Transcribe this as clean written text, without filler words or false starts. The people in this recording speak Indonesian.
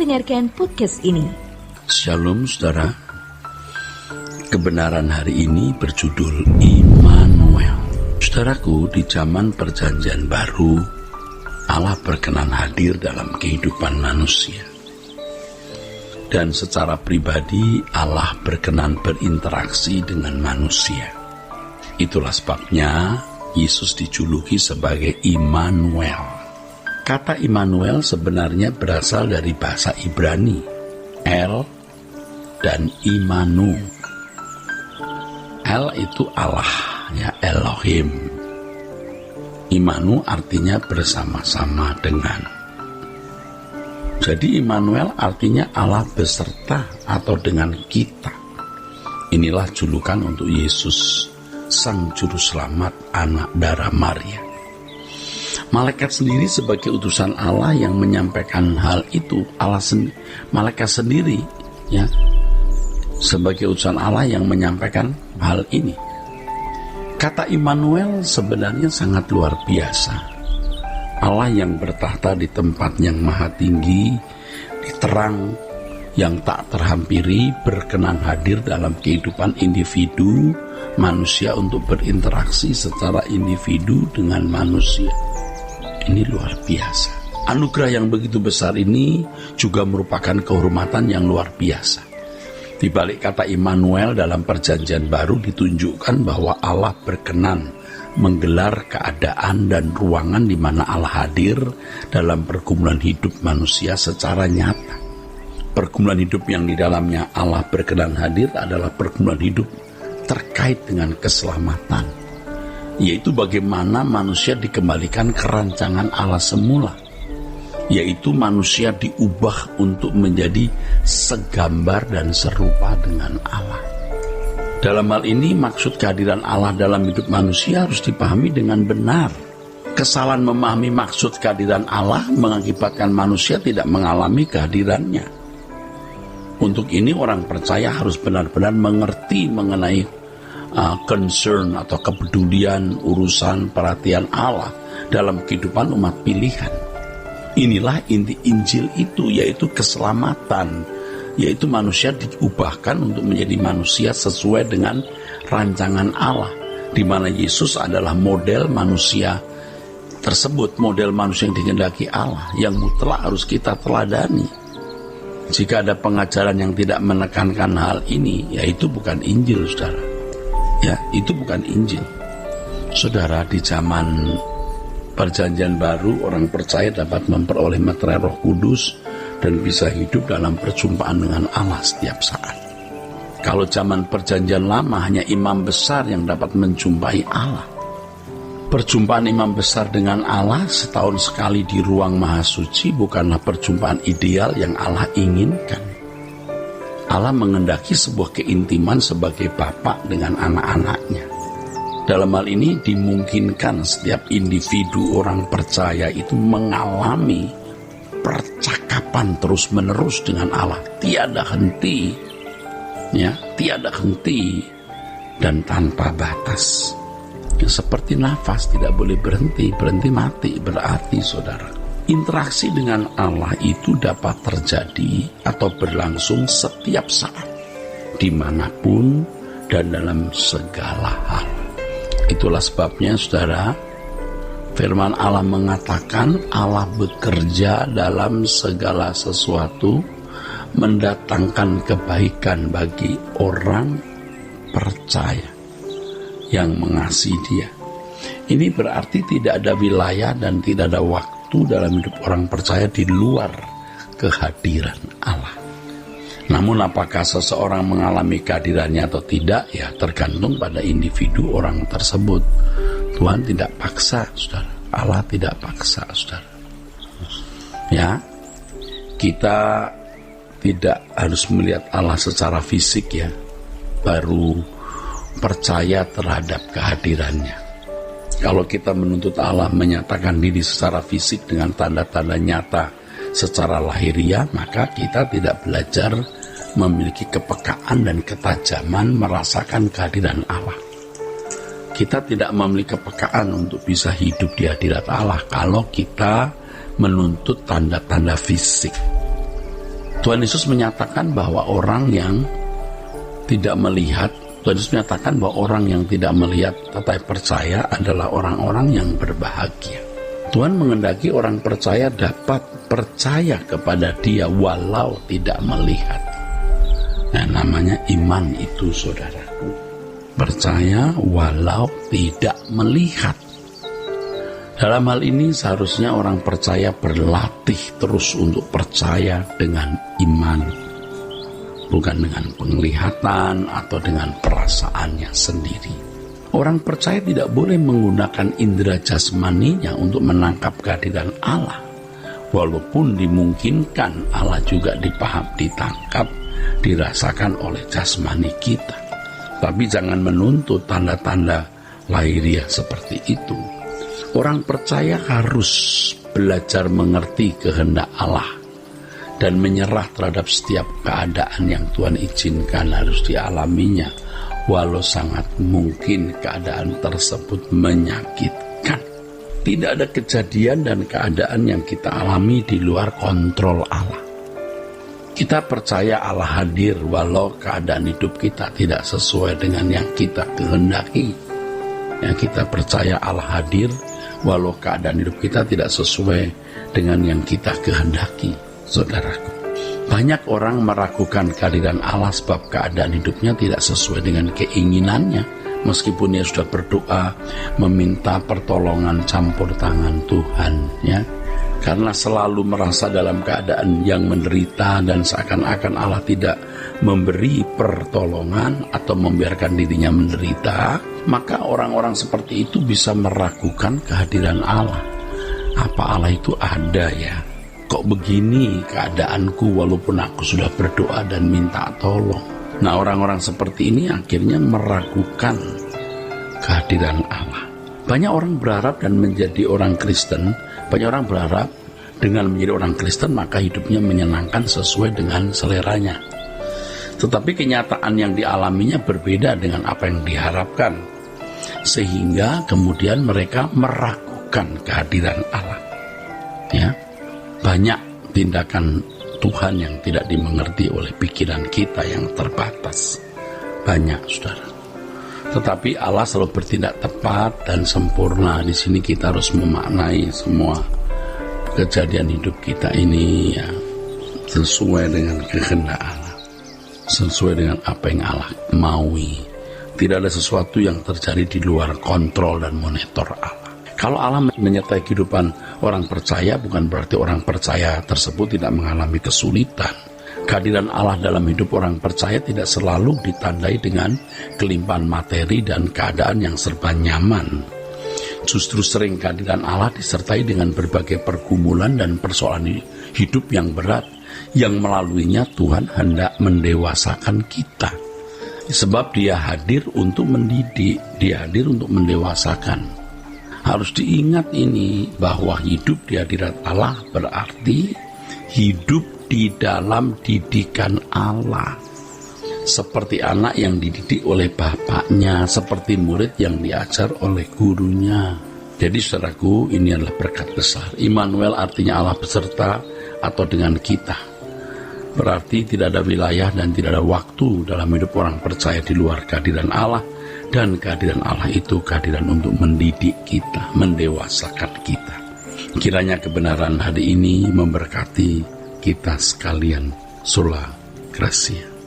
mendengarkan podcast ini. Shalom saudara. Kebenaran hari ini berjudul Immanuel. Saudaraku, di zaman perjanjian baru, Allah berkenan hadir dalam kehidupan manusia. Dan secara pribadi, Allah berkenan berinteraksi dengan manusia. Itulah sebabnya Yesus dijuluki sebagai Immanuel. Kata Immanuel sebenarnya berasal dari bahasa Ibrani, El dan Imanu. El itu Allah, ya, Elohim. Imanu artinya bersama-sama dengan. Jadi Immanuel artinya Allah beserta atau dengan kita. Inilah julukan untuk Yesus, Sang Juru Selamat, anak darah Maria. Malaikat sendiri sebagai utusan Allah yang menyampaikan hal itu, malaikat sendiri, ya, sebagai utusan Allah yang menyampaikan hal ini. Kata Immanuel sebenarnya sangat luar biasa. Allah yang bertahta di tempat yang maha tinggi, di terang yang tak terhampiri, berkenan hadir dalam kehidupan individu manusia untuk berinteraksi secara individu dengan manusia. Ini luar biasa. Anugerah yang begitu besar ini juga merupakan kehormatan yang luar biasa. Di balik kata Immanuel dalam perjanjian baru ditunjukkan bahwa Allah berkenan menggelar keadaan dan ruangan di mana Allah hadir dalam pergumulan hidup manusia secara nyata. Pergumulan hidup yang di dalamnya Allah berkenan hadir adalah pergumulan hidup terkait dengan keselamatan, yaitu bagaimana manusia dikembalikan ke rancangan Allah semula, yaitu manusia diubah untuk menjadi segambar dan serupa dengan Allah. Dalam hal ini maksud kehadiran Allah dalam hidup manusia harus dipahami dengan benar. Kesalahan memahami maksud kehadiran Allah mengakibatkan manusia tidak mengalami kehadirannya. Untuk ini orang percaya harus benar-benar mengerti mengenai concern atau kepedulian urusan perhatian Allah dalam kehidupan umat pilihan. Inilah inti Injil itu, yaitu keselamatan, yaitu manusia diubahkan untuk menjadi manusia sesuai dengan rancangan Allah, di mana Yesus adalah model manusia tersebut, model manusia yang dikehendaki Allah, yang mutlak harus kita teladani. Jika ada pengajaran yang tidak menekankan hal ini, yaitu bukan Injil, saudara. Ya, itu bukan Injil. Saudara, di zaman perjanjian baru, orang percaya dapat memperoleh meterai Roh Kudus dan bisa hidup dalam perjumpaan dengan Allah setiap saat. Kalau zaman perjanjian lama hanya imam besar yang dapat menjumpai Allah. Perjumpaan imam besar dengan Allah setahun sekali di ruang maha suci bukanlah perjumpaan ideal yang Allah inginkan. Allah mengendaki sebuah keintiman sebagai bapak dengan anak-anaknya. Dalam hal ini dimungkinkan setiap individu orang percaya itu mengalami percakapan terus-menerus dengan Allah, tiada henti, ya, tiada henti dan tanpa batas. Ya, seperti nafas tidak boleh berhenti mati berarti, saudara. Interaksi dengan Allah itu dapat terjadi atau berlangsung setiap saat, dimanapun dan dalam segala hal. Itulah sebabnya, saudara, firman Allah mengatakan Allah bekerja dalam segala sesuatu, mendatangkan kebaikan bagi orang percaya yang mengasihi Dia. Ini berarti tidak ada wilayah dan tidak ada waktu dalam hidup orang percaya di luar kehadiran Allah. Namun apakah seseorang mengalami kehadirannya atau tidak, ya tergantung pada individu orang tersebut. Tuhan tidak paksa, saudara. Allah tidak paksa, saudara. Ya, kita tidak harus melihat Allah secara fisik, ya, baru percaya terhadap kehadirannya. Kalau kita menuntut Allah menyatakan diri secara fisik dengan tanda-tanda nyata secara lahiriah, maka kita tidak belajar memiliki kepekaan dan ketajaman merasakan kehadiran Allah. Kita tidak memiliki kepekaan untuk bisa hidup di hadirat Allah kalau kita menuntut tanda-tanda fisik. Tuhan Yesus menyatakan bahwa orang yang tidak melihat, Tuhan Yesus menyatakan bahwa orang yang tidak melihat tetapi percaya adalah orang-orang yang berbahagia. Tuhan menghendaki orang percaya dapat percaya kepada Dia walau tidak melihat. Nah, namanya iman itu, saudaraku. Percaya walau tidak melihat. Dalam hal ini seharusnya orang percaya berlatih terus untuk percaya dengan iman, bukan dengan penglihatan atau dengan perasaannya sendiri. Orang percaya tidak boleh menggunakan indera jasmaninya untuk menangkap kehadiran Allah, walaupun dimungkinkan Allah juga ditangkap, dirasakan oleh jasmani kita. Tapi jangan menuntut tanda-tanda lahiriah seperti itu. Orang percaya harus belajar mengerti kehendak Allah dan menyerah terhadap setiap keadaan yang Tuhan izinkan harus dialaminya, walau sangat mungkin keadaan tersebut menyakitkan. Tidak ada kejadian dan keadaan yang kita alami di luar kontrol Allah. Kita percaya Allah hadir walau keadaan hidup kita tidak sesuai dengan yang kita kehendaki. Kita percaya Allah hadir walau keadaan hidup kita tidak sesuai dengan yang kita kehendaki, saudaraku. Banyak orang meragukan kehadiran Allah sebab keadaan hidupnya tidak sesuai dengan keinginannya, meskipun dia sudah berdoa meminta pertolongan campur tangan Tuhan, ya. Karena selalu merasa dalam keadaan yang menderita dan seakan-akan Allah tidak memberi pertolongan atau membiarkan dirinya menderita, maka orang-orang seperti itu bisa meragukan kehadiran Allah. Apa Allah itu ada ya? Kok begini keadaanku walaupun aku sudah berdoa dan minta tolong? Nah, orang-orang seperti ini akhirnya meragukan kehadiran Allah. Banyak orang berharap dan menjadi orang Kristen, banyak orang berharap dengan menjadi orang Kristen maka hidupnya menyenangkan sesuai dengan seleranya. Tetapi kenyataan yang dialaminya berbeda dengan apa yang diharapkan, sehingga kemudian mereka meragukan kehadiran Allah. Ya, banyak tindakan Tuhan yang tidak dimengerti oleh pikiran kita yang terbatas. Banyak, saudara. Tetapi Allah selalu bertindak tepat dan sempurna. Di sini kita harus memaknai semua kejadian hidup kita ini ya, sesuai dengan kehendak Allah, sesuai dengan apa yang Allah maui. Tidak ada sesuatu yang terjadi di luar kontrol dan monitor Allah. Kalau Allah menyertai kehidupan orang percaya, bukan berarti orang percaya tersebut tidak mengalami kesulitan. Kehadiran Allah dalam hidup orang percaya tidak selalu ditandai dengan kelimpahan materi dan keadaan yang serba nyaman. Justru sering kehadiran Allah disertai dengan berbagai pergumulan dan persoalan hidup yang berat, yang melaluinya Tuhan hendak mendewasakan kita. Sebab Dia hadir untuk mendidik, Dia hadir untuk mendewasakan. Harus diingat ini, bahwa hidup di hadirat Allah berarti hidup di dalam didikan Allah. Seperti anak yang dididik oleh bapaknya, seperti murid yang diajar oleh gurunya. Jadi saudaraku, ini adalah berkat besar. Immanuel artinya Allah beserta atau dengan kita. Berarti tidak ada wilayah dan tidak ada waktu dalam hidup orang percaya di luar kehadiran Allah. Dan kehadiran Allah itu kehadiran untuk mendidik kita, mendewasakan kita. Kiranya kebenaran hari ini memberkati kita sekalian. Sola Gracia.